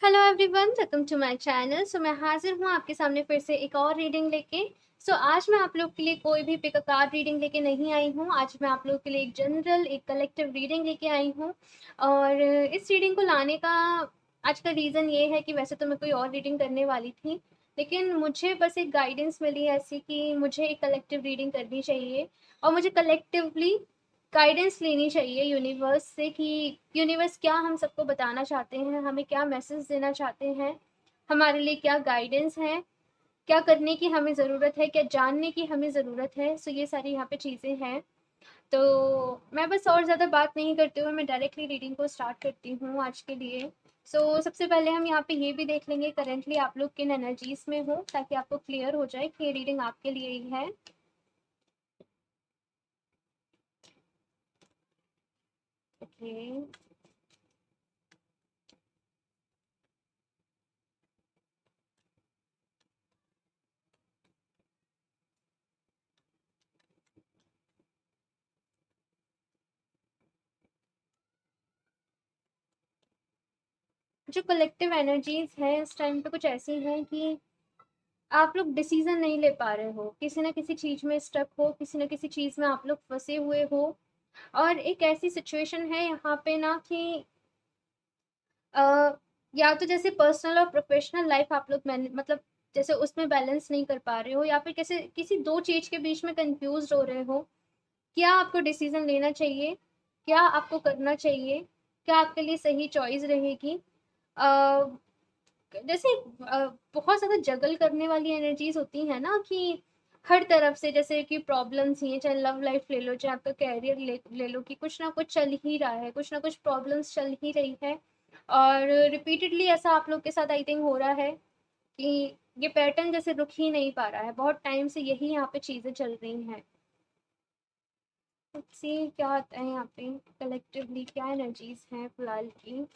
Hello everyone, welcome to my channel. मैं हाजिर हूँ आपके सामने फिर से एक और रीडिंग लेके। आज मैं आप लोग के लिए कोई भी पिक अ कार्ड रीडिंग लेके नहीं आई हूँ। आज मैं आप लोग के लिए एक जनरल, एक कलेक्टिव रीडिंग लेके आई हूँ। और इस रीडिंग को लाने का आज का रीज़न ये है कि वैसे तो मैं कोई और रीडिंग करने वाली थी, लेकिन मुझे बस एक गाइडेंस मिली ऐसी कि मुझे एक कलेक्टिव रीडिंग करनी चाहिए और मुझे कलेक्टिवली गाइडेंस लेनी चाहिए यूनिवर्स से कि यूनिवर्स क्या हम सबको बताना चाहते हैं, हमें क्या मैसेज देना चाहते हैं, हमारे लिए क्या गाइडेंस है, क्या करने की हमें ज़रूरत है, क्या जानने की हमें ज़रूरत है। ये सारी यहाँ पे चीज़ें हैं। तो मैं बस और ज़्यादा बात नहीं करते हुए मैं डायरेक्टली रीडिंग को स्टार्ट करती हूँ आज के लिए। सबसे पहले हम यहाँ पे ये भी देख लेंगे करेंटली आप लोग किन एनर्जीज में हो, ताकि आपको क्लियर हो जाए कि ये रीडिंग आपके लिए ही है। ओके, जो कलेक्टिव एनर्जीज है इस टाइम पे कुछ ऐसी हैं कि आप लोग डिसीजन नहीं ले पा रहे हो, किसी ना किसी चीज में स्टक हो, किसी ना किसी चीज में आप लोग फंसे हुए हो। और एक ऐसी सिचुएशन है यहाँ पे ना कि अ, या तो जैसे पर्सनल और प्रोफेशनल लाइफ आप लोग मतलब जैसे उसमें बैलेंस नहीं कर पा रहे हो, या फिर कैसे किसी दो चीज के बीच में कंफ्यूज हो रहे हो। क्या आपको डिसीजन लेना चाहिए, क्या आपको करना चाहिए, क्या आपके लिए सही चॉइस रहेगी। अ, जैसे बहुत ज़्यादा जगल करने वाली एनर्जीज होती हैं ना कि हर तरफ से, जैसे कि प्रॉब्लम्स ही हैं, चाहे लव लाइफ ले लो, चाहे आपका कैरियर ले लो, कि कुछ ना कुछ चल ही रहा है, कुछ ना कुछ प्रॉब्लम्स चल ही रही है। और रिपीटेडली ऐसा आप लोग के साथ आई थिंक हो रहा है कि ये पैटर्न जैसे रुक ही नहीं पा रहा है, बहुत टाइम से यही यहाँ पे चीज़ें चल रही हैं। सी क्या होता है यहाँ पे, कलेक्टिवली क्या एनर्जीज हैं फिलहाल की।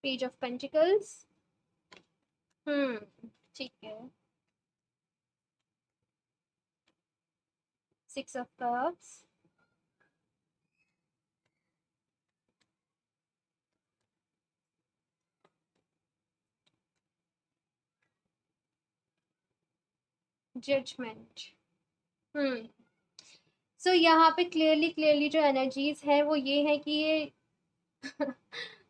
Page of pentacles. ठीक है। Six of cups. जजमेंट। हम्म यहाँ पे क्लियरली क्लियरली जो एनर्जीज है वो ये है कि ये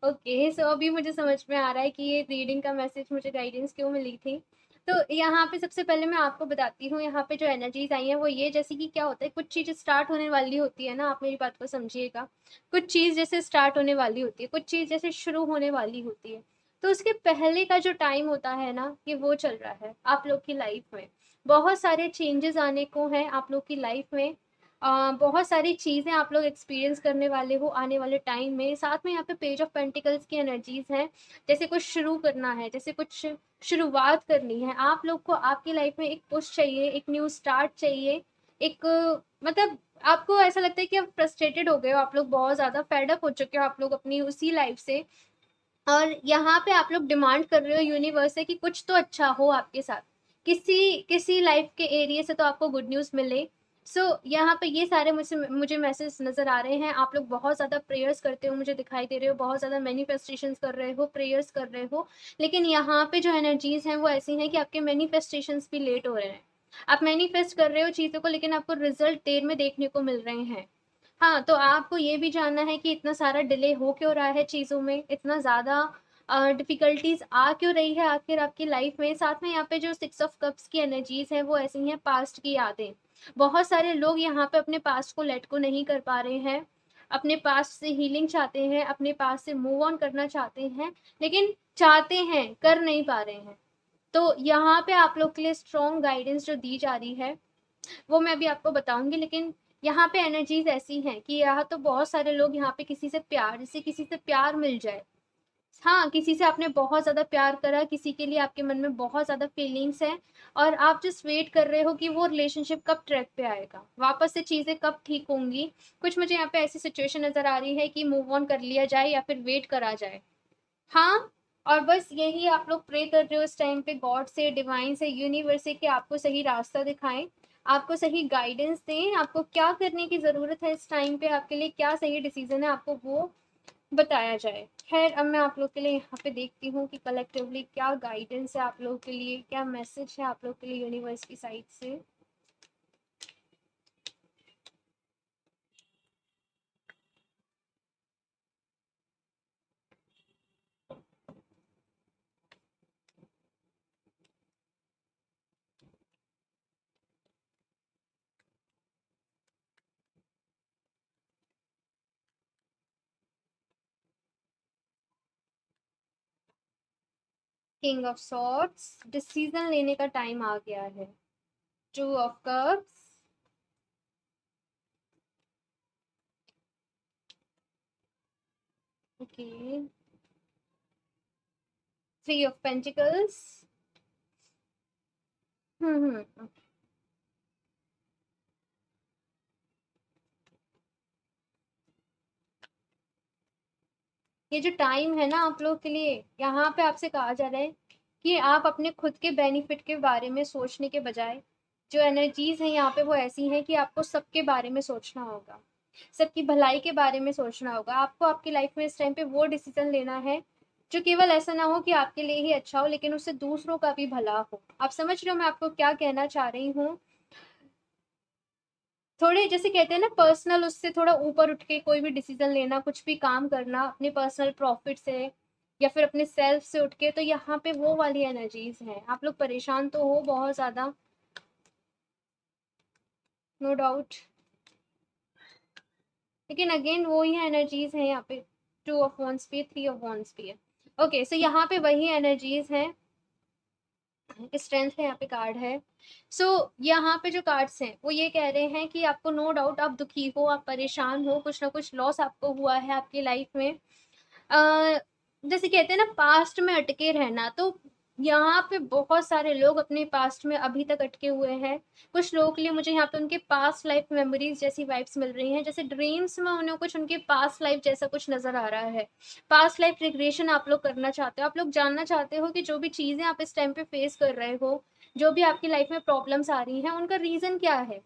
ओके, अभी मुझे समझ में आ रहा है कि ये रीडिंग का मैसेज मुझे गाइडेंस क्यों मिली थी। तो यहाँ पे सबसे पहले मैं आपको बताती हूँ, यहाँ पे जो एनर्जीज आई हैं वो ये, जैसे कि क्या होता है, कुछ चीज़ स्टार्ट होने वाली होती है ना, आप मेरी बात को समझिएगा। कुछ चीज़ जैसे स्टार्ट होने वाली होती है, कुछ चीज़ जैसे शुरू होने वाली होती है, तो उसके पहले का जो टाइम होता है ना, ये वो चल रहा है आप लोग की लाइफ में। बहुत सारे चेंजेस आने को हैं आप लोग की लाइफ में। बहुत सारी चीज़ें आप लोग एक्सपीरियंस करने वाले हो आने वाले टाइम में। साथ में यहाँ पे पेज ऑफ पेंटिकल्स की एनर्जीज हैं, जैसे कुछ शुरू करना है, जैसे कुछ शुरुआत करनी है आप लोग को। आपकी लाइफ में एक पुश चाहिए, एक न्यू स्टार्ट चाहिए। एक मतलब आपको ऐसा लगता है कि आप फ्रस्ट्रेटेड हो गए हो, आप लोग बहुत ज़्यादा फेड अप हो चुके हो आप लोग अपनी उसी लाइफ से। और यहाँ पे आप लोग डिमांड कर रहे हो यूनिवर्स से कि कुछ तो अच्छा हो आपके साथ, किसी किसी लाइफ के एरिया से तो आपको गुड न्यूज़ मिले। यहाँ पे ये सारे मुझे मुझे मैसेज नज़र आ रहे हैं। आप लोग बहुत ज़्यादा प्रेयर्स करते हो, मुझे दिखाई दे रहे हो, बहुत ज़्यादा मैनिफेस्टेशंस कर रहे हो, प्रेयर्स कर रहे हो। लेकिन यहाँ पे जो एनर्जीज हैं वो ऐसी हैं कि आपके मैनिफेस्टेशंस भी लेट हो रहे हैं। आप मैनिफेस्ट कर रहे हो चीज़ों को, लेकिन आपको रिजल्ट देर में देखने को मिल रहे हैं। हाँ, तो आपको ये भी जानना है कि इतना सारा डिले हो क्यों रहा है चीज़ों में, इतना ज़्यादा डिफ़िकल्टीज़ आ क्यों रही है आखिर आपकी लाइफ़ में। साथ में यहाँ पे जो सिक्स ऑफ कप्स की एनर्जीज़ हैं वो ऐसी हैं, पास्ट की यादें। बहुत सारे लोग यहाँ पे अपने पास्ट को लेट को नहीं कर पा रहे हैं, अपने पास्ट से हीलिंग चाहते हैं, अपने पास्ट से मूव ऑन करना चाहते हैं, लेकिन चाहते हैं, कर नहीं पा रहे हैं। तो यहाँ पे आप लोग के लिए स्ट्रॉन्ग गाइडेंस जो दी जा रही है वो मैं अभी आपको बताऊंगी। लेकिन यहाँ पे एनर्जीज ऐसी हैं कि यहाँ तो बहुत सारे लोग यहाँ पे किसी से प्यार, जैसे किसी से प्यार मिल जाए। हाँ, किसी से आपने बहुत ज़्यादा प्यार करा, किसी के लिए आपके मन में बहुत ज़्यादा फीलिंग्स हैं, और आप जस्ट वेट कर रहे हो कि वो रिलेशनशिप कब ट्रैक पे आएगा, वापस से चीज़ें कब ठीक होंगी। कुछ मुझे यहाँ पे ऐसी सिचुएशन नज़र आ रही है कि मूव ऑन कर लिया जाए या फिर वेट करा जाए। हाँ, और बस यही आप लोग प्रे कर रहे हो इस टाइम पे गॉड से, डिवाइन से, यूनिवर्स से कि आपको सही रास्ता दिखाएं, आपको सही गाइडेंस दें, आपको क्या करने की ज़रूरत है इस टाइम पे, आपके लिए क्या सही डिसीजन है, आपको वो बताया जाए। खैर अब मैं आप लोग के लिए यहाँ पे देखती हूँ कि कलेक्टिवली क्या गाइडेंस है आप लोग के लिए, क्या मैसेज है आप लोग के लिए यूनिवर्स की साइड से। किंग ऑफ सॉर्ड्स, डिसीजन लेने का टाइम आ गया है। Two of cups, okay, three of pentacles, hmm, ये जो टाइम है ना आप लोग के लिए, यहाँ पे आपसे कहा जा रहा है कि आप अपने खुद के बेनिफिट के बारे में सोचने के बजाय, जो एनर्जीज हैं यहाँ पे वो ऐसी हैं कि आपको सबके बारे में सोचना होगा, सबकी भलाई के बारे में सोचना होगा। आपको आपकी लाइफ में इस टाइम पे वो डिसीजन लेना है जो केवल ऐसा ना हो कि आपके लिए ही अच्छा हो, लेकिन उससे दूसरों का भी भला हो। आप समझ रहे हो मैं आपको क्या कहना चाह रही हूँ? थोड़े जैसे कहते हैं ना पर्सनल, उससे थोड़ा ऊपर उठ के कोई भी डिसीजन लेना, कुछ भी काम करना अपने पर्सनल प्रॉफिट से या फिर अपने सेल्फ से उठ के, तो यहाँ पे वो वाली एनर्जीज हैं। आप लोग परेशान तो हो बहुत ज़्यादा, नो डाउट, लेकिन अगेन वो ही एनर्जीज हैं यहाँ पे। टू ऑफ वॉन्स भी है, थ्री ऑफ वॉन्स भी है। ओके सो यहाँ पे वही एनर्जीज हैं, स्ट्रेंथ का यहाँ पे कार्ड है। सो यहाँ पे जो कार्ड्स हैं वो ये कह रहे हैं कि आपको नो डाउट आप दुखी हो, आप परेशान हो, कुछ ना कुछ लॉस आपको हुआ है आपकी लाइफ में। जैसे कहते हैं ना पास्ट में अटके रहना, तो यहाँ पे बहुत सारे लोग अपने पास्ट में अभी तक अटके हुए हैं। कुछ लोगों के लिए मुझे यहाँ पे उनके पास्ट लाइफ मेमोरीज जैसी वाइब्स मिल रही हैं, जैसे ड्रीम्स में उन्हें कुछ उनके पास्ट लाइफ जैसा कुछ नजर आ रहा है। पास्ट लाइफ रिग्रेशन आप लोग करना चाहते हो, आप लोग जानना चाहते हो कि जो भी चीज़ें आप इस टाइम पे फेस कर रहे हो, जो भी आपकी लाइफ में प्रॉब्लम्स आ रही हैं, उनका रीज़न क्या है।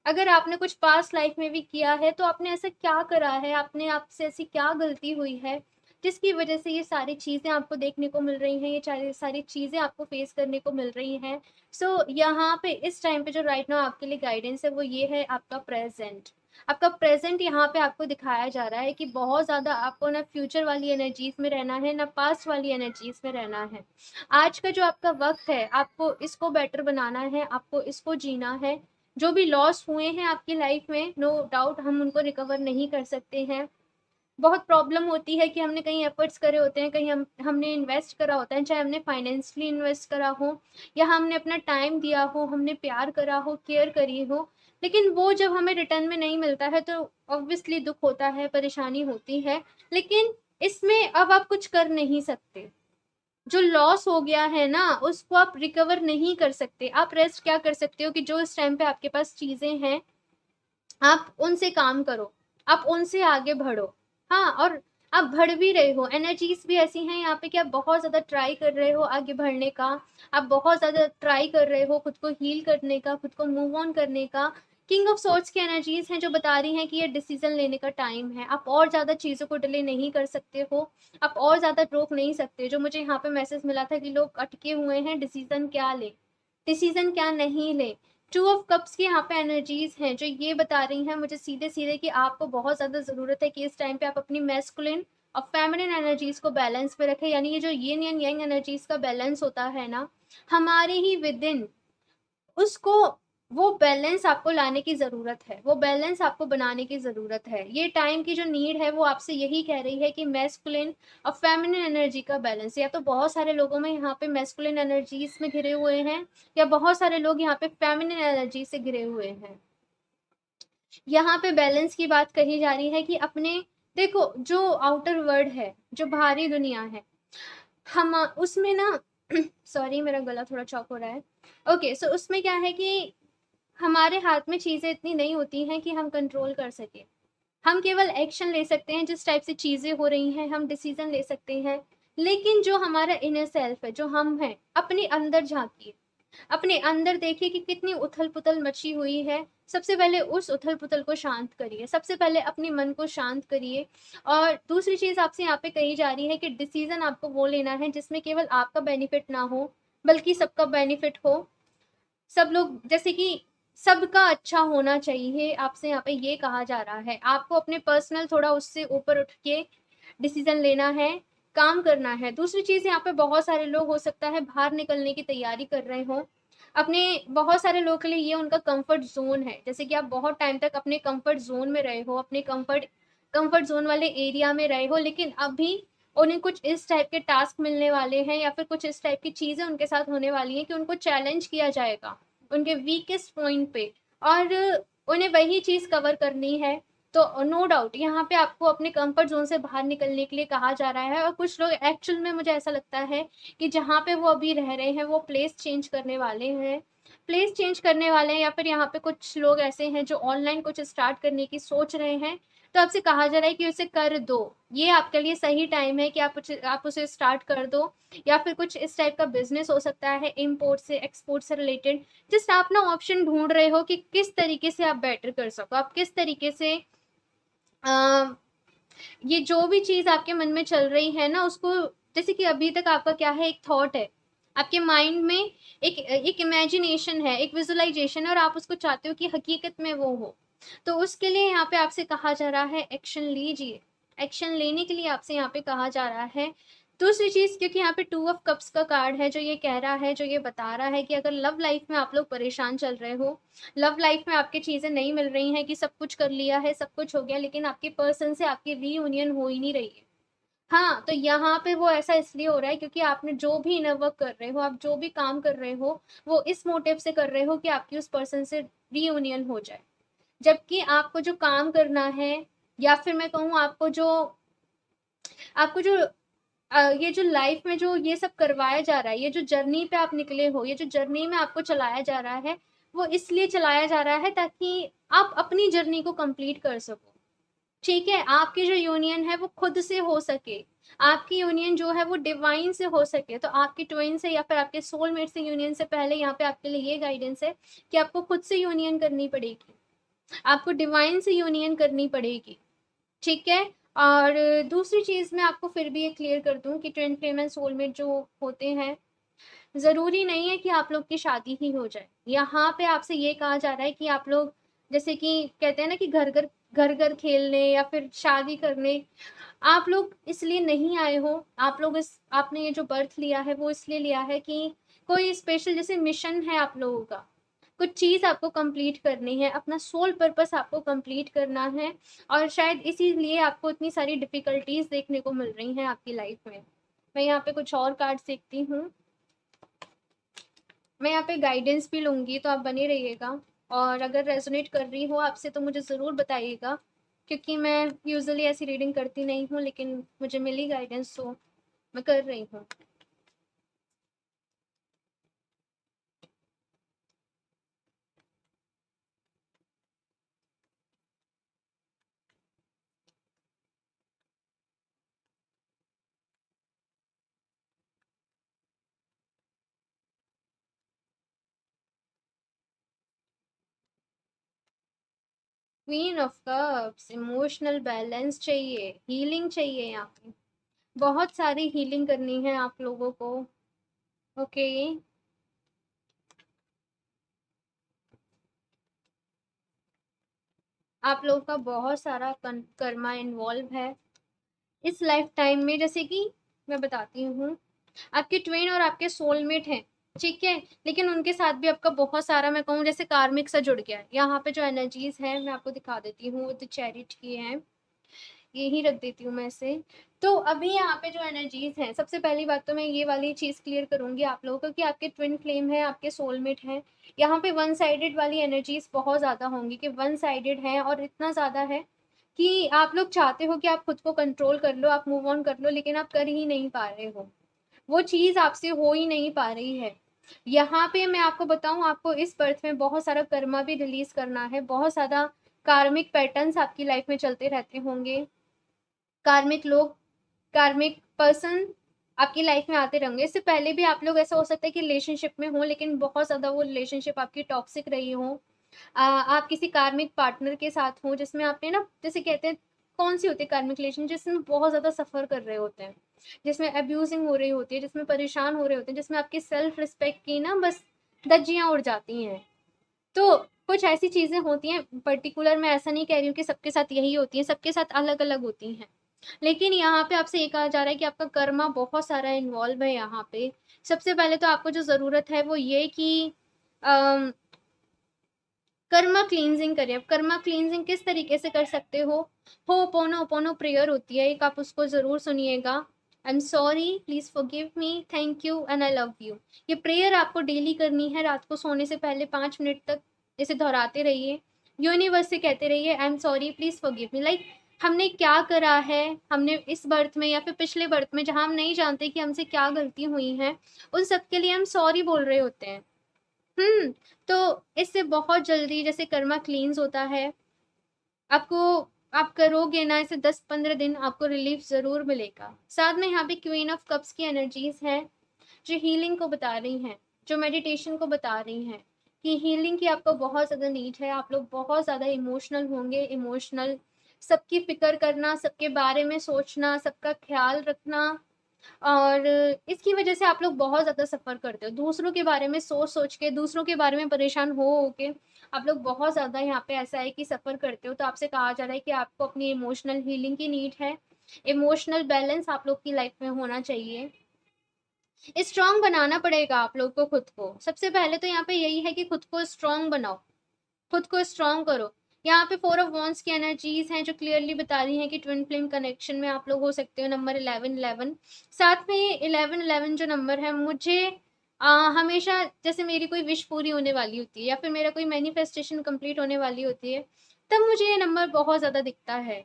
अगर आपने कुछ पास्ट लाइफ में भी किया है तो आपने ऐसा क्या करा है, आपने आपसे ऐसी क्या गलती हुई है जिसकी वजह से ये सारी चीज़ें आपको देखने को मिल रही हैं, ये सारी चीज़ें आपको फेस करने को मिल रही हैं। सो यहाँ पे इस टाइम पे जो राइट नाउ आपके लिए गाइडेंस है वो ये है आपका प्रेजेंट। आपका प्रेजेंट यहाँ पे आपको दिखाया जा रहा है कि बहुत ज़्यादा आपको ना फ्यूचर वाली एनर्जीज में रहना है, ना पास्ट वाली एनर्जीज में रहना है। आज का जो आपका वक्त है आपको इसको बेटर बनाना है, आपको इसको जीना है। जो भी लॉस हुए हैं आपकी लाइफ में, नो डाउट हम उनको रिकवर नहीं कर सकते हैं। बहुत प्रॉब्लम होती है कि हमने कहीं एफर्ट्स करे होते हैं, कहीं हमने इन्वेस्ट करा होता है, चाहे हमने फाइनेंशियली इन्वेस्ट करा हो या हमने अपना टाइम दिया हो, हमने प्यार करा हो, केयर करी हो, लेकिन वो जब हमें रिटर्न में नहीं मिलता है तो ऑब्वियसली दुख होता है, परेशानी होती है। लेकिन इसमें अब आप कुछ कर नहीं सकते। जो लॉस हो गया है ना उसको आप रिकवर नहीं कर सकते। आप रेस्ट क्या कर सकते हो कि जो इस टाइम पे आपके पास चीजें हैं आप उनसे काम करो, आप उनसे आगे बढ़ो। हाँ, और आप बढ़ भी रहे हो, एनर्जीज भी ऐसी हैं यहाँ पे कि आप बहुत ज़्यादा ट्राई कर रहे हो आगे बढ़ने का, आप बहुत ज़्यादा ट्राई कर रहे हो खुद को हील करने का, खुद को मूव ऑन करने का। किंग ऑफ सोर्ट्स की एनर्जीज हैं जो बता रही हैं कि ये डिसीजन लेने का टाइम है, आप और ज़्यादा चीज़ों को डिले नहीं कर सकते हो, आप और ज़्यादा रोक नहीं सकते। जो मुझे यहाँ पे मैसेज मिला था कि लोग अटके हुए हैं, डिसीजन क्या ले, डिसीजन क्या नहीं ले। टू ऑफ कप्स की यहाँ पे एनर्जीज हैं जो ये बता रही हैं मुझे सीधे सीधे कि आपको बहुत ज़्यादा ज़रूरत है कि इस टाइम पे आप अपनी मैस्कुलिन और फेमिनिन एनर्जीज को बैलेंस पे रखें। यानी ये जो यिन एंड यांग एनर्जीज का बैलेंस होता है ना हमारे ही विद इन, उसको, वो बैलेंस आपको लाने की ज़रूरत है, वो बैलेंस आपको बनाने की ज़रूरत है। ये टाइम की जो नीड है वो आपसे यही कह रही है कि मैस्कुलिन और फेमिनिन एनर्जी का बैलेंस। या तो बहुत सारे लोगों में यहाँ पे मैस्कुलिन एनर्जीज में घिरे हुए हैं या बहुत सारे लोग यहाँ पे फेमिनिन एनर्जी से घिरे हुए हैं। यहाँ पे बैलेंस की बात कही जा रही है कि अपने, देखो जो आउटर वर्ल्ड है, जो बाहरी दुनिया है, हम उसमें ना सॉरी मेरा गला थोड़ा चौक हो रहा है। ओके सो उसमें क्या है कि हमारे हाथ में चीज़ें इतनी नहीं होती हैं कि हम कंट्रोल कर सकें। हम केवल एक्शन ले सकते हैं, जिस टाइप से चीज़ें हो रही हैं हम डिसीजन ले सकते हैं लेकिन जो हमारा इनर सेल्फ है, जो हम हैं, अपने अंदर झाँकिए, अपने अंदर देखिए कि कितनी उथल-पुथल मची हुई है। सबसे पहले उस उथल-पुथल को शांत करिए, सबसे पहले अपने मन को शांत करिए। और दूसरी चीज़ आपसे यहाँ पे कही जा रही है कि डिसीज़न आपको वो लेना है जिसमें केवल आपका बेनिफिट ना हो, बल्कि सबका बेनिफिट हो। सब लोग, जैसे कि सबका अच्छा होना चाहिए, आपसे यहाँ पे ये कहा जा रहा है। आपको अपने पर्सनल थोड़ा उससे ऊपर उठ के डिसीज़न लेना है, काम करना है। दूसरी चीज़, यहाँ पे बहुत सारे लोग हो सकता है बाहर निकलने की तैयारी कर रहे हों। अपने बहुत सारे लोगों के लिए ये उनका कम्फर्ट ज़ोन है। जैसे कि आप बहुत टाइम तक अपने कम्फर्ट ज़ोन में रहे हो, अपने कम्फर्ट ज़ोन वाले एरिया में रहे हो, लेकिन अभी उन्हें कुछ इस टाइप के टास्क मिलने वाले हैं या फिर कुछ इस टाइप की चीज़ें उनके साथ होने वाली हैं कि उनको चैलेंज किया जाएगा उनके वीकेस्ट पॉइंट पे, और उन्हें वही चीज़ कवर करनी है। तो नो डाउट यहाँ पे आपको अपने कंफर्ट ज़ोन से बाहर निकलने के लिए कहा जा रहा है। और कुछ लोग एक्चुअल में, मुझे ऐसा लगता है कि जहाँ पे वो अभी रह रहे हैं वो प्लेस चेंज करने वाले हैं। प्लेस चेंज करने वाले हैं, या फिर यहाँ पे कुछ लोग ऐसे हैं जो ऑनलाइन कुछ स्टार्ट करने की सोच रहे हैं। तो आपसे कहा जा रहा है कि उसे कर दो। ये आपके लिए सही टाइम है कि आप उसे स्टार्ट कर दो। या फिर कुछ इस टाइप का बिज़नेस हो सकता है, इम्पोर्ट से, एक्सपोर्ट से रिलेटेड। जस्ट आप ना ऑप्शन ढूँढ रहे हो कि किस तरीके से आप बेटर कर सको, आप किस तरीके से अ, ये जो भी चीज़ आपके मन में चल रही है ना, उसको, जैसे कि अभी तक आपका क्या है, एक थॉट है, आपके माइंड में एक इमेजिनेशन है, एक विजुअलाइजेशन है, और आप उसको चाहते हो कि हकीकत में वो हो। तो उसके लिए यहाँ पे आपसे कहा जा रहा है एक्शन लीजिए। एक्शन लेने के लिए आपसे यहाँ पे कहा जा रहा है। दूसरी चीज़, क्योंकि यहाँ पे 2 ऑफ कप्स का कार्ड है, जो ये कह रहा है, जो ये बता रहा है कि अगर लव लाइफ में आप लोग परेशान चल रहे हो, लव लाइफ में आपकी चीज़ें नहीं मिल रही हैं, कि सब कुछ कर लिया है, सब कुछ हो गया, लेकिन आपके पर्सन से आपकी रीयूनियन हो ही नहीं रही है। हाँ, तो यहाँ पे वो ऐसा इसलिए हो रहा है क्योंकि आपने जो भी इनर वर्क कर रहे हो, आप जो भी काम कर रहे हो, वो इस मोटिव से कर रहे हो कि आपकी उस पर्सन से रीयूनियन हो जाए। जबकि आपको जो काम करना है, या फिर मैं कहूँ आपको जो ये जो लाइफ में जो ये सब करवाया जा रहा है, ये जो जर्नी पे आप निकले हो, ये जो जर्नी में आपको चलाया जा रहा है, वो इसलिए चलाया जा रहा है ताकि आप अपनी जर्नी को कंप्लीट कर सको। ठीक है? आपकी जो यूनियन है वो खुद से हो सके, आपकी यूनियन जो है वो डिवाइन से हो सके, तो आपकी ट्विन से या फिर आपके सोलमेट से यूनियन से पहले यहाँ पे आपके लिए ये गाइडेंस है कि आपको खुद से यूनियन करनी पड़ेगी, आपको डिवाइन से यूनियन करनी पड़ेगी। ठीक है? और दूसरी चीज़ मैं आपको फिर भी ये क्लियर कर दूँ कि ट्विन फ्लेम एंड सोलमेट जो होते हैं, ज़रूरी नहीं है कि आप लोग की शादी ही हो जाए। यहाँ पे आपसे ये कहा जा रहा है कि आप लोग, जैसे कि कहते हैं ना कि घर-घर खेलने या फिर शादी करने, आप लोग इसलिए नहीं आए हो। आप लोग आपने ये जो बर्थ लिया है वो इसलिए लिया है कि कोई स्पेशल जैसे मिशन है आप लोगों का। कुछ चीज़ आपको कंप्लीट करनी है, अपना सोल पर्पस आपको कंप्लीट करना है, और शायद इसीलिए आपको इतनी सारी डिफ़िकल्टीज़ देखने को मिल रही हैं आपकी लाइफ़ में। मैं यहाँ पे कुछ और कार्ड्स देखती हूँ। मैं यहाँ पे गाइडेंस भी लूँगी, तो आप बने रहिएगा। और अगर रेज़ोनेट कर रही हो आपसे तो मुझे ज़रूर बताइएगा, क्योंकि मैं यूजुअली ऐसी रीडिंग करती नहीं हूँ, लेकिन मुझे मिली गाइडेंस, तो मैं कर रही हूँ। Queen of cups, emotional balance चाहिए, हीलिंग चाहिए यहाँ पे। बहुत सारी हीलिंग करनी है आप लोगों को। ओके, आप लोगों का बहुत सारा कर्मा इन्वॉल्व है इस लाइफ टाइम में। जैसे कि मैं बताती हूँ, आपके ट्विन और आपके सोलमेट हैं, ठीक है? लेकिन उनके साथ भी आपका बहुत सारा, मैं कहूँ जैसे कार्मिक सा जुड़ गया है। यहाँ पे जो एनर्जीज हैं मैं आपको दिखा देती हूँ, वो तो चैरिट की हैं, यही रख देती हूँ मैं इसे। तो अभी यहाँ पे जो एनर्जीज हैं, सबसे पहली बात तो मैं ये वाली चीज़ क्लियर करूँगी आप लोगों को कि आपके ट्विन फ्लेम है, आपके सोलमेट हैं। यहाँ पे वन साइडेड वाली एनर्जीज बहुत ज़्यादा होंगी, कि वन साइडेड है, और इतना ज़्यादा है कि आप लोग चाहते हो कि आप खुद को कंट्रोल कर लो, आप मूव ऑन कर लो, लेकिन आप कर ही नहीं पा रहे हो। वो चीज़ आपसे हो ही नहीं पा रही है। यहाँ पे मैं आपको बताऊँ, आपको इस बर्थ में बहुत सारा कर्मा भी रिलीज़ करना है, बहुत ज़्यादा कार्मिक पैटर्न्स आपकी लाइफ में चलते रहते होंगे। कार्मिक लोग, कार्मिक पर्सन आपकी लाइफ में आते रहेंगे। इससे पहले भी आप लोग, ऐसा हो सकता है कि रिलेशनशिप में हो, लेकिन बहुत ज़्यादा वो रिलेशनशिप आपकी टॉक्सिक रही हो। आप किसी कार्मिक पार्टनर के साथ हो जिसमें आपने ना, जैसे कहते हैं, कौन सी होती है कार्मिक रिलेशन, जिसमें बहुत ज़्यादा सफ़र कर रहे होते हैं, जिसमें अब्यूजिंग हो रही होती है, जिसमें परेशान हो रहे होते हैं, जिसमें आपकी सेल्फ रिस्पेक्ट की ना बस धज्जियाँ उड़ जाती हैं। तो कुछ ऐसी चीज़ें होती हैं, पर्टिकुलर मैं ऐसा नहीं कह रही हूँ कि सबके साथ यही होती हैं, सबके साथ अलग-अलग होती हैं। लेकिन यहाँ पे आपसे ये कहा जा रहा है कि आपका कर्मा बहुत सारा इन्वॉल्व है यहाँ पे। सबसे पहले तो आपको जो ज़रूरत है वो ये कि अम, कर्मा क्लींजिंग करें। अब कर्मा क्लींजिंग किस तरीके से कर सकते हो? होपोनोपोनो प्रेयर होती है एक, आप उसको ज़रूर सुनिएगा। I am sorry, please forgive me, thank you and I love you. ये प्रेयर आपको डेली करनी है, रात को सोने से पहले 5 मिनट तक इसे दोहराते रहिए। यूनिवर्स से कहते रहिए, I am sorry, please forgive me. Like हमने क्या करा है, हमने इस बर्थ में या फिर पिछले बर्थ में जहाँ हम नहीं जानते कि हमसे क्या गलती हुई है, उन सब के लिए हम सॉरी बोल रहे होते हैं। तो इससे बहुत जल्दी जैसे कर्मा क्लींस होता है, आपको, आप करोगे ना इसे 10-15 दिन, आपको रिलीफ ज़रूर मिलेगा। साथ में यहाँ पे क्वीन ऑफ कप्स की एनर्जीज़ हैं, जो हीलिंग को बता रही हैं, जो मेडिटेशन को बता रही हैं कि हीलिंग की आपको बहुत ज़्यादा नीड है। आप लोग बहुत ज़्यादा इमोशनल होंगे, इमोशनल, सबकी फ़िक्र करना, सबके बारे में सोचना, सबका ख़्याल रखना, और इसकी वजह से आप लोग बहुत ज़्यादा सफ़र करते हो। दूसरों के बारे में सोच-सोच के, दूसरों के बारे में परेशान हो के आप लोग बहुत ज़्यादा यहाँ पे ऐसा है कि सफ़र करते हो। तो आपसे कहा जा रहा है कि आपको अपनी इमोशनल हीलिंग की नीड है। इमोशनल बैलेंस आप लोग की लाइफ़ में होना चाहिए। स्ट्रॉन्ग बनाना पड़ेगा आप लोग को खुद को। सबसे पहले तो यहाँ पे यही है कि खुद को स्ट्रॉन्ग बनाओ, खुद को स्ट्रॉन्ग करो। यहाँ पे 4 ऑफ वांड्स की एनर्जीज़ हैं जो क्लियरली बता रही हैं कि ट्विन फ्लेम कनेक्शन में आप लोग हो सकते हो। नंबर 11-11, साथ में 11-11 जो नंबर है, मुझे हमेशा जैसे मेरी कोई विश पूरी होने वाली होती है या फिर मेरा कोई मैनिफेस्टेशन कंप्लीट होने वाली होती है, तब मुझे ये नंबर बहुत ज़्यादा दिखता है।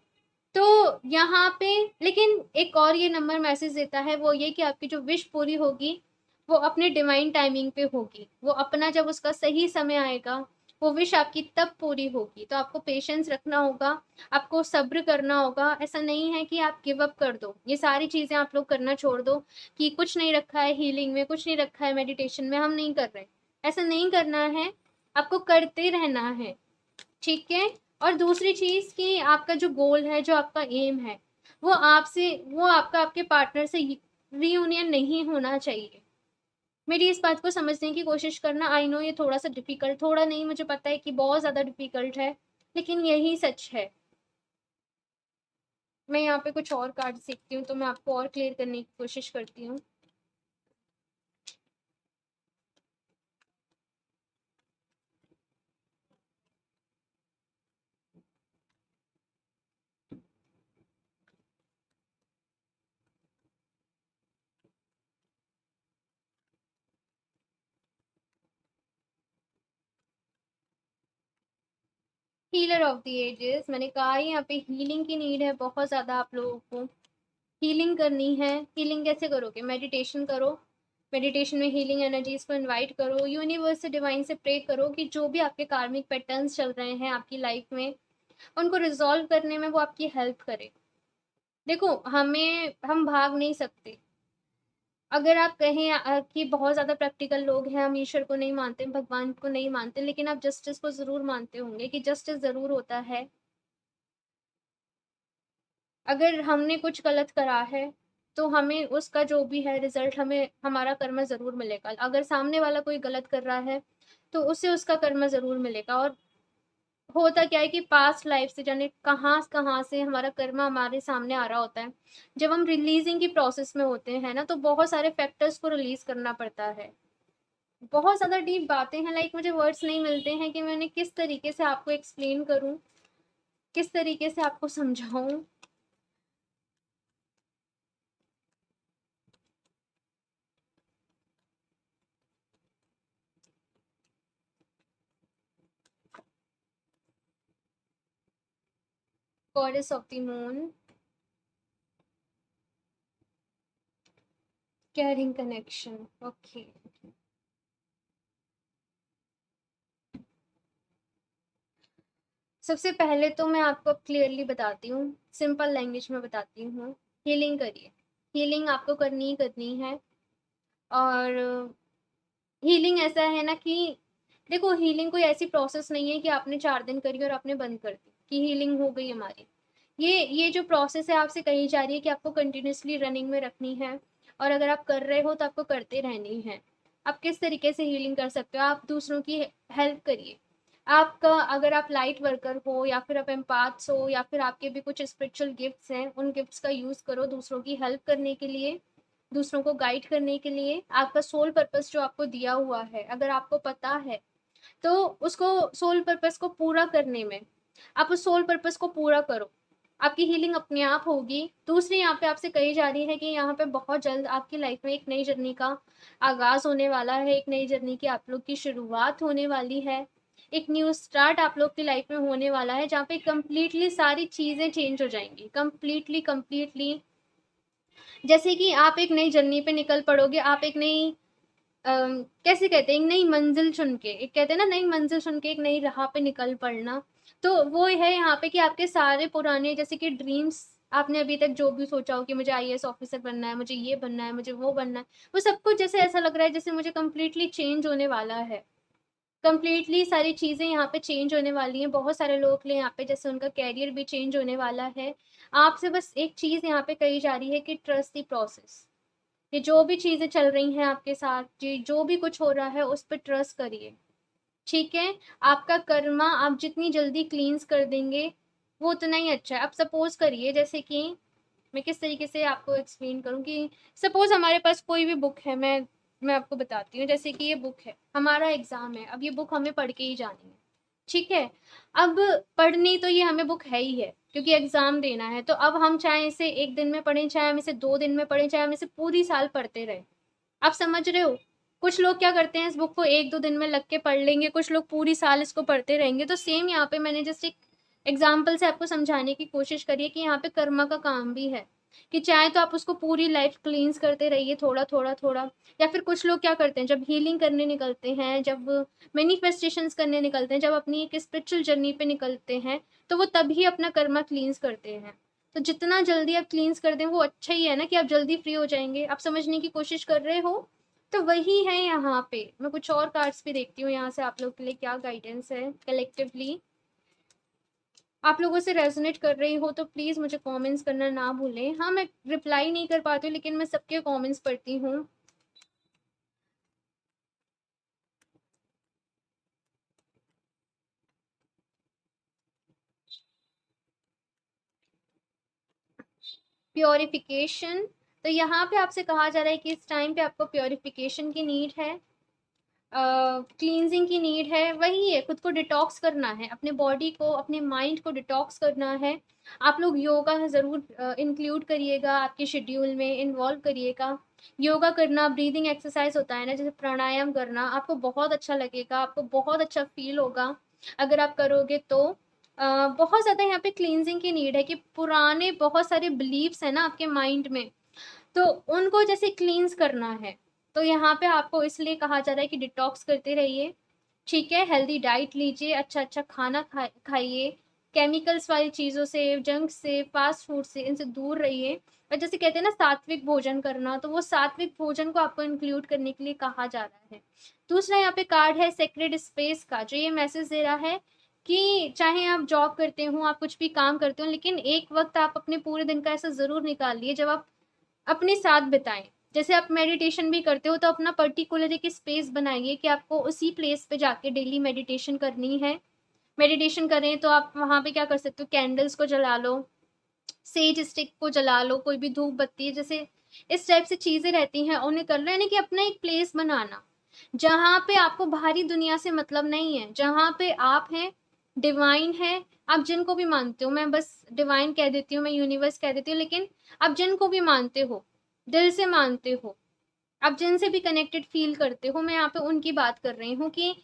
तो यहाँ पे लेकिन एक और ये नंबर मैसेज देता है, वो ये कि आपकी जो विश पूरी होगी वो अपने डिवाइन टाइमिंग पे होगी। वो अपना जब उसका सही समय आएगा, वो विश आपकी तब पूरी होगी। तो आपको पेशेंस रखना होगा, आपको सब्र करना होगा। ऐसा नहीं है कि आप गिव अप कर दो, ये सारी चीज़ें आप लोग करना छोड़ दो कि कुछ नहीं रखा है हीलिंग में, कुछ नहीं रखा है मेडिटेशन में, हम नहीं कर रहे। ऐसा नहीं करना है, आपको करते रहना है, ठीक है? और दूसरी चीज़ कि आपका जो गोल है, जो आपका एम है, वो आपका आपके पार्टनर से रियूनियन नहीं होना चाहिए। मेरी इस बात को समझने की कोशिश करना। आई नो ये थोड़ा-सा डिफ़िकल्ट, थोड़ा नहीं, मुझे पता है कि बहुत ज़्यादा डिफ़िकल्ट है, लेकिन यही सच है। मैं यहाँ पे कुछ और कार्ड्स देखती हूँ, तो मैं आपको और क्लियर करने की कोशिश करती हूँ। हीलर ऑफ द एजेस, मैंने कहा ही यहाँ पे हीलिंग की नीड है बहुत ज़्यादा आप लोगों को। हीलिंग करनी है। हीलिंग कैसे करोगे? मेडिटेशन करो। मेडिटेशन में हीलिंग एनर्जीज को इनवाइट करो। यूनिवर्स से, डिवाइन से प्रे करो कि जो भी आपके कार्मिक पैटर्न्स चल रहे हैं आपकी लाइफ में, उनको रिजॉल्व करने में वो आपकी हेल्प करे। देखो, हम भाग नहीं सकते। अगर आप कहें कि बहुत ज़्यादा प्रैक्टिकल लोग हैं, हम ईश्वर को नहीं मानते, भगवान को नहीं मानते, लेकिन आप जस्टिस को ज़रूर मानते होंगे कि जस्टिस ज़रूर होता है। अगर हमने कुछ गलत करा है तो हमें उसका जो भी है रिजल्ट, हमें हमारा कर्म ज़रूर मिलेगा। अगर सामने वाला कोई गलत कर रहा है तो उसे उसका कर्म ज़रूर मिलेगा। और होता क्या है कि पास्ट लाइफ से जाने कहाँ कहाँ से हमारा कर्म हमारे सामने आ रहा होता है। जब हम रिलीजिंग की प्रोसेस में होते हैं ना, तो बहुत सारे फैक्टर्स को रिलीज करना पड़ता है। बहुत ज़्यादा डीप बातें हैं, लाइक मुझे वर्ड्स नहीं मिलते हैं कि मैं उन्हें किस तरीके से आपको एक्सप्लेन करूँ, किस तरीके से आपको समझाऊँ। Goddess of the moon, carrying connection, okay. सबसे पहले तो मैं आपको क्लियरली बताती हूँ, सिंपल लैंग्वेज में बताती हूँ, हीलिंग करिए। हीलिंग आपको करनी ही करनी है। और हीलिंग ऐसा है ना कि देखो, हीलिंग कोई ऐसी प्रोसेस नहीं है कि आपने 4 दिन करी और आपने बंद कर दी कि हीलिंग हो गई हमारी। ये जो प्रोसेस है आपसे कही जा रही है कि आपको कंटिन्यूअसली रनिंग में रखनी है, और अगर आप कर रहे हो तो आपको करते रहनी है। आप किस तरीके से हीलिंग कर सकते हो? आप दूसरों की हेल्प करिए। आपका अगर आप लाइट वर्कर हो या फिर आप एम्पाथ्स हो या फिर आपके भी कुछ स्पिरिचुअल गिफ्ट्स हैं, उन गिफ्ट्स का यूज़ करो दूसरों की हेल्प करने के लिए, दूसरों को गाइड करने के लिए। आपका सोल पर्पस जो आपको दिया हुआ है, अगर आपको पता है, तो उसको, सोल पर्पस को पूरा करने में, आप उस सोल पर्पस को पूरा करो। आपकी हीलिंग अपने आप होगी। दूसरी यहाँ पे आपसे कही जा रही है कि यहाँ पे बहुत जल्द आपकी लाइफ में एक नई जर्नी का आगाज होने वाला है, एक नई जर्नी की आप लोग की शुरुआत होने वाली है, एक न्यू स्टार्ट आप लोग की लाइफ में होने वाला है, जहाँ पे कंप्लीटली सारी चीजें चेंज हो जाएंगी। कंप्लीटली कंप्लीटली जैसे कि आप एक नई जर्नी पे निकल पड़ोगे, आप एक नई कैसे कहते हैं, एक नई मंजिल चुन के, एक कहते हैं ना नई मंजिल चुन के एक नई राह पे निकल पड़ना। तो वो है यहाँ पे कि आपके सारे पुराने जैसे कि ड्रीम्स, आपने अभी तक जो भी सोचा हो कि मुझे आईएएस ऑफिसर बनना है, मुझे ये बनना है, मुझे वो बनना है, वो सब कुछ जैसे ऐसा लग रहा है जैसे मुझे कंप्लीटली चेंज होने वाला है। कंप्लीटली सारी चीज़ें यहाँ पे चेंज होने वाली हैं। बहुत सारे लोग के लिए यहाँ पे जैसे उनका कैरियर भी चेंज होने वाला है। आपसे बस एक चीज़ यहाँ पे कही जा रही है कि ट्रस्ट द प्रोसेस। ये जो भी चीज़ें चल रही हैं आपके साथ, जी जो भी कुछ हो रहा है उस पे ट्रस्ट करिए, ठीक है? आपका कर्मा आप जितनी जल्दी क्लींस कर देंगे, वो उतना ही अच्छा है। अब सपोज़ करिए जैसे कि मैं किस तरीके से आपको एक्सप्लेन करूँ कि सपोज़ हमारे पास कोई भी बुक है, मैं आपको बताती हूँ। जैसे कि ये बुक है, हमारा एग्ज़ाम है, अब ये बुक हमें पढ़ के ही जानी है, ठीक है? अब पढ़नी तो ये हमें बुक है ही है, क्योंकि एग्ज़ाम देना है। तो अब हम चाहे इसे 1 दिन में पढ़ें, चाहे हम इसे 2 दिन में पढ़ें, चाहे हम इसे पूरी साल पढ़ते रहें। आप समझ रहे हो? कुछ लोग क्या करते हैं, इस बुक को 1-2 दिन में लग के पढ़ लेंगे, कुछ लोग पूरी साल इसको पढ़ते रहेंगे। तो सेम यहाँ पे मैंने जस्ट एक एग्ज़ाम्पल से आपको समझाने की कोशिश करी है कि यहाँ पे कर्मा का काम भी है, कि चाहे तो आप उसको पूरी लाइफ़ क्लींस करते रहिए थोड़ा-थोड़ा, थोड़ा। या फिर कुछ लोग क्या करते हैं, जब हीलिंग करने निकलते हैं, जब मैनिफेस्टेशंस करने निकलते हैं, जब अपनी एक स्पिरिचुअल जर्नी पे निकलते हैं, तो वो तभी अपना कर्मा क्लींस करते हैं। तो जितना जल्दी आप क्लींस कर दें वो अच्छा ही है ना, कि आप जल्दी फ्री हो जाएँगे। आप समझने की कोशिश कर रहे हो? तो वही है यहाँ पे। मैं कुछ और कार्ड्स भी देखती हूँ यहाँ से आप लोग के लिए क्या गाइडेंस है कलेक्टिवली। आप लोगों से रेजोनेट कर रही हो तो प्लीज़ मुझे कमेंट्स करना ना भूलें। हाँ, मैं रिप्लाई नहीं कर पाती हूँ लेकिन मैं सबके कमेंट्स पढ़ती हूँ। प्योरिफिकेशन, तो यहाँ पे आपसे कहा जा रहा है कि इस टाइम पे आपको प्योरिफिकेशन की नीड है, क्लींजिंग की नीड है। वही है, खुद को डिटॉक्स करना है, अपने बॉडी को, अपने माइंड को डिटॉक्स करना है। आप लोग योगा ज़रूर इंक्लूड करिएगा, आपके शेड्यूल में इन्वॉल्व करिएगा। योगा करना, ब्रीदिंग एक्सरसाइज होता है ना, जैसे प्राणायाम करना, आपको बहुत अच्छा लगेगा, आपको बहुत अच्छा फील होगा अगर आप करोगे तो। बहुत ज़्यादा यहाँ पे क्लींजिंग की नीड है कि पुराने बहुत सारे बिलीव्स हैं ना आपके माइंड में, तो उनको जैसे क्लींस करना है। तो यहाँ पे आपको इसलिए कहा जा रहा है कि डिटॉक्स करते रहिए, ठीक है? हेल्दी डाइट लीजिए, अच्छा-अच्छा खाना खाइए, केमिकल्स वाली चीज़ों से, जंक से, फास्ट फूड से, इनसे दूर रहिए। और जैसे कहते हैं ना सात्विक भोजन करना, तो वो सात्विक भोजन को आपको इंक्लूड करने के लिए कहा जा रहा है। दूसरा यहाँ पे कार्ड है सेक्रेड स्पेस का, जो ये मैसेज दे रहा है कि चाहे आप जॉब करते हो, आप कुछ भी काम करते हो, लेकिन एक वक़्त आप अपने पूरे दिन का ऐसा ज़रूर निकालिए जब आप अपने साथ बिताएँ। जैसे आप मेडिटेशन भी करते हो तो अपना पर्टिकुलर एक स्पेस बनाइए कि आपको उसी प्लेस पे जाके डेली मेडिटेशन करनी है। मेडिटेशन करें तो आप वहाँ पे क्या कर सकते हो, कैंडल्स को जला लो, सेज स्टिक को जला लो, कोई भी धूप बत्ती जैसे इस टाइप से चीज़ें रहती हैं उन्हें कर लो, यानी कि अपना एक प्लेस बनाना, जहाँ पे आपको बाहरी दुनिया से मतलब नहीं है, जहाँ पे आप हैं, डिवाइन है, आप जिनको भी मानते हो, मैं बस डिवाइन कह देती हूँ, मैं यूनिवर्स कह देती हूँ, लेकिन आप जिनको भी मानते हो, दिल से मानते हो, आप जिनसे भी कनेक्टेड फ़ील करते हो, मैं यहाँ पे उनकी बात कर रही हूँ कि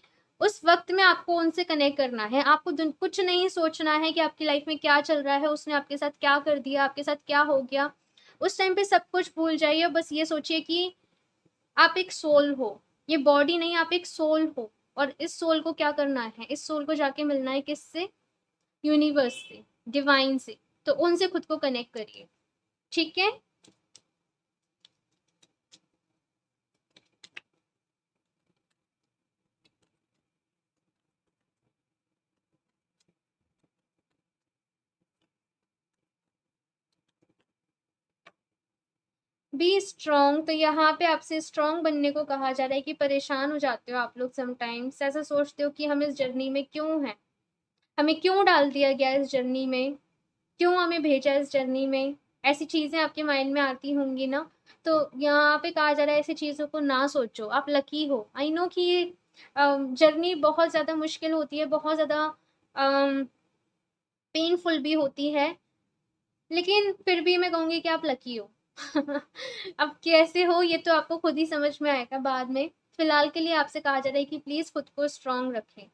उस वक़्त में आपको उनसे कनेक्ट करना है। आपको दुन कुछ नहीं सोचना है कि आपकी लाइफ़ में क्या चल रहा है, उसने आपके साथ क्या कर दिया, आपके साथ क्या हो गया। उस टाइम पे सब कुछ भूल जाइए और बस ये सोचिए कि आप एक सोल हो। ये बॉडी नहीं, आप एक सोल हो, और इस सोल को क्या करना है, इस सोल को जाके मिलना है किससे? यूनिवर्स से, डिवाइन से। तो उनसे खुद को कनेक्ट करिए, ठीक है? बी स्ट्रॉन्ग, तो यहाँ पे आपसे स्ट्रॉन्ग बनने को कहा जा रहा है कि परेशान हो जाते हो आप लोग समटाइम्स, ऐसा सोचते हो कि हम इस जर्नी में क्यों हैं, हमें क्यों डाल दिया गया इस जर्नी में, क्यों हमें भेजा इस जर्नी में, ऐसी चीज़ें आपके माइंड में आती होंगी ना। तो यहाँ पे कहा जा रहा है ऐसी चीज़ों को ना सोचो, आप लकी हो। आई नो कि ये जर्नी बहुत ज़्यादा मुश्किल होती है, बहुत ज़्यादा पेनफुल भी होती है, लेकिन फिर भी मैं कहूँगी कि आप लकी हो। अब कैसे हो ये तो आपको खुद ही समझ में आएगा बाद में। फिलहाल के लिए आपसे कहा जा रहा है कि प्लीज़ खुद को स्ट्रॉन्ग रखें,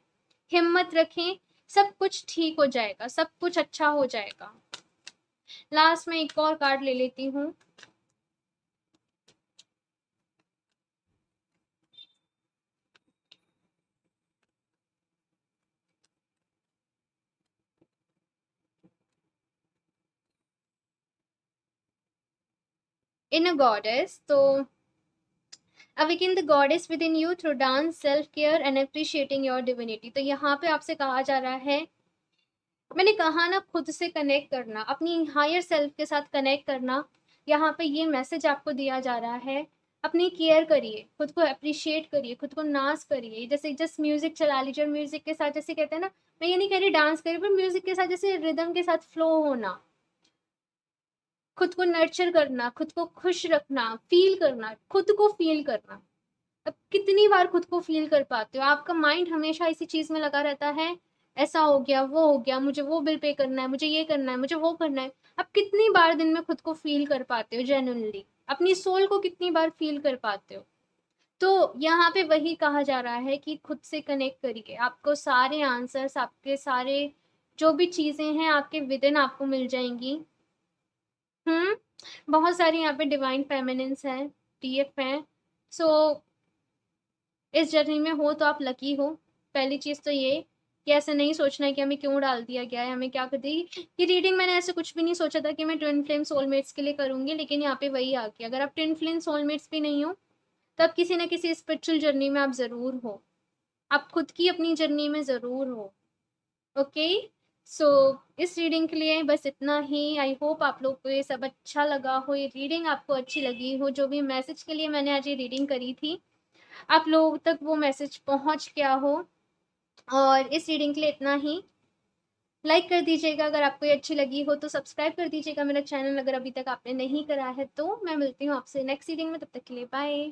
हिम्मत रखें, सब कुछ ठीक हो जाएगा, सब कुछ अच्छा हो जाएगा। लास्ट में एक और कार्ड ले लेती हूँ। इन अ गॉडेस, तो awaken the goddess with in you through dance, self care and appreciating your divinity. तो यहाँ पे आपसे कहा जा रहा है, मैंने कहा ना, खुद से कनेक्ट करना, अपनी हायर सेल्फ के साथ कनेक्ट करना। यहाँ पे ये मैसेज आपको दिया जा रहा है, अपनी केयर करिए, खुद को अप्रिशिएट करिए, खुद को नाज करिए। जैसे जस्ट म्यूजिक चला लीजिए और म्यूजिक के साथ, जैसे कहते हैं ना, मैं ये नहीं कह रही डांस करिए, पर म्यूजिक के साथ जैसे रिदम के साथ फ्लो होना, खुद को नर्चर करना, खुद को खुश रखना, फील करना, खुद को फील करना। अब कितनी बार खुद को फील कर पाते हो? आपका माइंड हमेशा इसी चीज में लगा रहता है, ऐसा हो गया, वो हो गया, मुझे वो बिल पे करना है, मुझे ये करना है, मुझे वो करना है। अब कितनी बार दिन में खुद को फील कर पाते हो जेन्युइनली? अपनी सोल को कितनी बार फील कर पाते हो? तो यहाँ पे वही कहा जा रहा है कि खुद से कनेक्ट करिए, आपको सारे आंसर्स, आपके सारे जो भी चीजें हैं आपके विद इन आपको मिल जाएंगी। बहुत सारी यहाँ पे डिवाइन फेमिनिन्स हैं, टीएफ हैं। सो इस जर्नी में हो तो आप लकी हो। पहली चीज़ तो ये कि ऐसे नहीं सोचना है कि हमें क्यों डाल दिया गया है, हमें क्या कर दी ये रीडिंग। मैंने ऐसे कुछ भी नहीं सोचा था कि मैं ट्विन फ्लेम सोलमेट्स के लिए करूँगी, लेकिन यहाँ पे वही आ गया। अगर आप ट्विन फ्लेम सोलमेट्स भी नहीं हो, तब किसी न किसी स्पिरिचुअल जर्नी में आप ज़रूर हो, आप खुद की अपनी जर्नी में ज़रूर हो। ओके, सो इस रीडिंग के लिए बस इतना ही। आई होप आप लोग को ये सब अच्छा लगा हो, ये रीडिंग आपको अच्छी लगी हो। जो भी मैसेज के लिए मैंने आज ये रीडिंग करी थी, आप लोगों तक वो मैसेज पहुंच गया हो। और इस रीडिंग के लिए इतना ही। लाइक कर दीजिएगा अगर आपको ये अच्छी लगी हो, तो सब्सक्राइब कर दीजिएगा मेरा चैनल अगर अभी तक आपने नहीं करा है तो। मैं मिलती हूँ आपसे नेक्स्ट रीडिंग में, तब तक के लिए बाय।